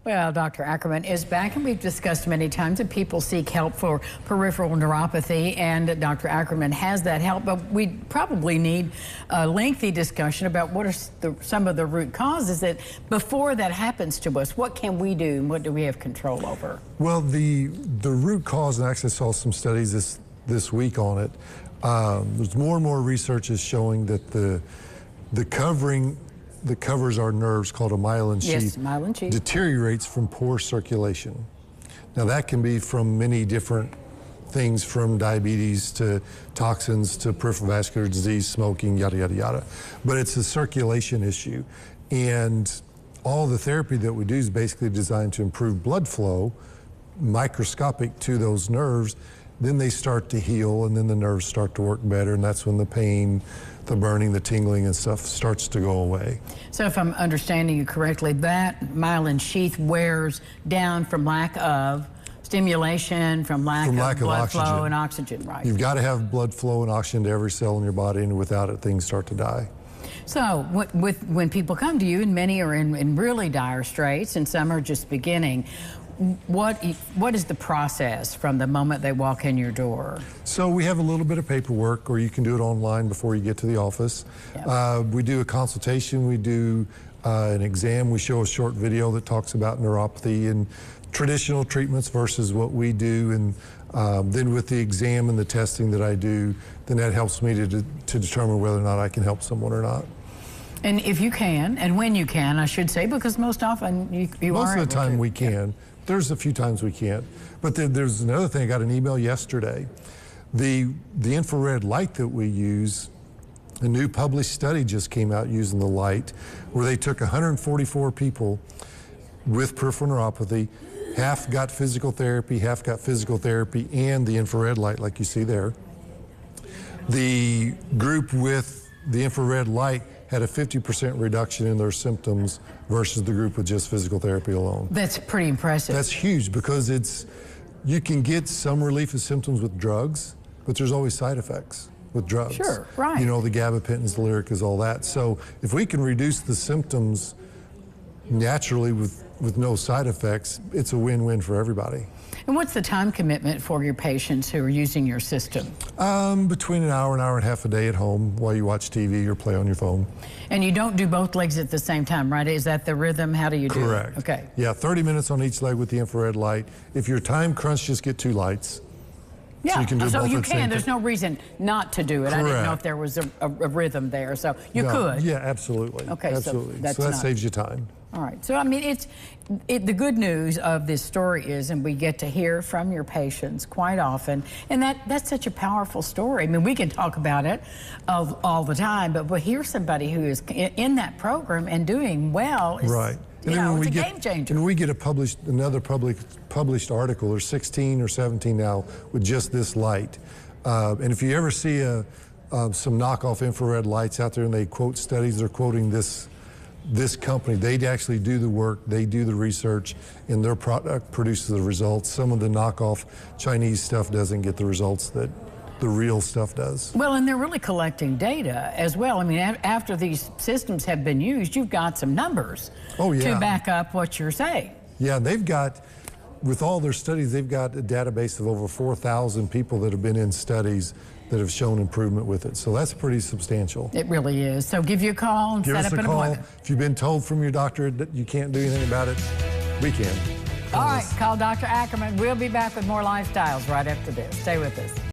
Well, Dr. Ackerman is back, and we've discussed many times that people seek help for peripheral neuropathy, and Dr. Ackerman has that help, but we probably need a lengthy discussion about what are some of the root causes that before that happens to us, what can we do and what do we have control over? Well, the root cause, and I actually saw some studies this week on it, there's more and more research is showing that the covering that covers our nerves, called a myelin sheath, deteriorates from poor circulation. Now that can be from many different things, from diabetes to toxins to peripheral vascular disease, smoking, yada, yada, yada. But it's a circulation issue. And all the therapy that we do is basically designed to improve blood flow, microscopic to those nerves. Then they start to heal, and then the nerves start to work better, and that's when the pain, the burning, the tingling and stuff starts to go away. So if I'm understanding you correctly, that myelin sheath wears down from lack of stimulation, from lack of blood flow and oxygen, right? You've got to have blood flow and oxygen to every cell in your body, and without it, things start to die. So when people come to you, and many are in really dire straits, and some are just beginning, what is the process from the moment they walk in your door? So we have a little bit of paperwork, or you can do it online before you get to the office. Yep. We do a consultation, we do an exam, we show a short video that talks about neuropathy and traditional treatments versus what we do, and then with the exam and the testing that I do, then that helps me to determine whether or not I can help someone or not. And if you can, and when you can, I should say, because most often you most are of the time we can. Yeah. There's a few times we can't. But there's another thing. I got an email yesterday. The infrared light that we use, a new published study just came out using the light, where they took 144 people with peripheral neuropathy. Half got physical therapy, half got physical therapy and the infrared light like you see there. The group with the infrared light had a 50% reduction in their symptoms versus the group with just physical therapy alone. That's pretty impressive. That's huge, because you can get some relief of symptoms with drugs, but there's always side effects with drugs. Sure, right. You know, the gabapentins, the Lyrica's, all that. So if we can reduce the symptoms naturally with no side effects, it's a win-win for everybody. And what's the time commitment for your patients who are using your system? Between an hour and a half a day at home while you watch TV or play on your phone. And you don't do both legs at the same time, right? Is that the rhythm? How do you do it? Correct. Okay. Yeah, 30 minutes on each leg with the infrared light. If you're time crunched, just get 2 lights. Yeah, so you can do both you can. There's no reason not to do it. Correct. I didn't know if there was a rhythm there, so you could. Yeah, absolutely. Okay, absolutely. So that saves you time. All right. So, I mean, the good news of this story is, and we get to hear from your patients quite often, and that's such a powerful story. I mean, we can talk about it all the time, but we'll hear somebody who is in that program and doing well. Right. You know, it's a game changer. And we get another published article, or 16 or 17 now, with just this light. And if you ever see some knockoff infrared lights out there and they quote studies, they're quoting this company. They actually do the work, they do the research, and their product produces the results. Some of the knockoff Chinese stuff doesn't get the results that the real stuff does. Well, and they're really collecting data as well. I mean, after these systems have been used, you've got some numbers to back up what you're saying. Yeah, they've got, with all their studies, they've got a database of over 4,000 people that have been in studies that have shown improvement with it. So that's pretty substantial. It really is. So give you a call and set up an appointment. If you've been told from your doctor that you can't do anything about it, we can. All right, call Dr. Ackerman. We'll be back with more lifestyles right after this. Stay with us.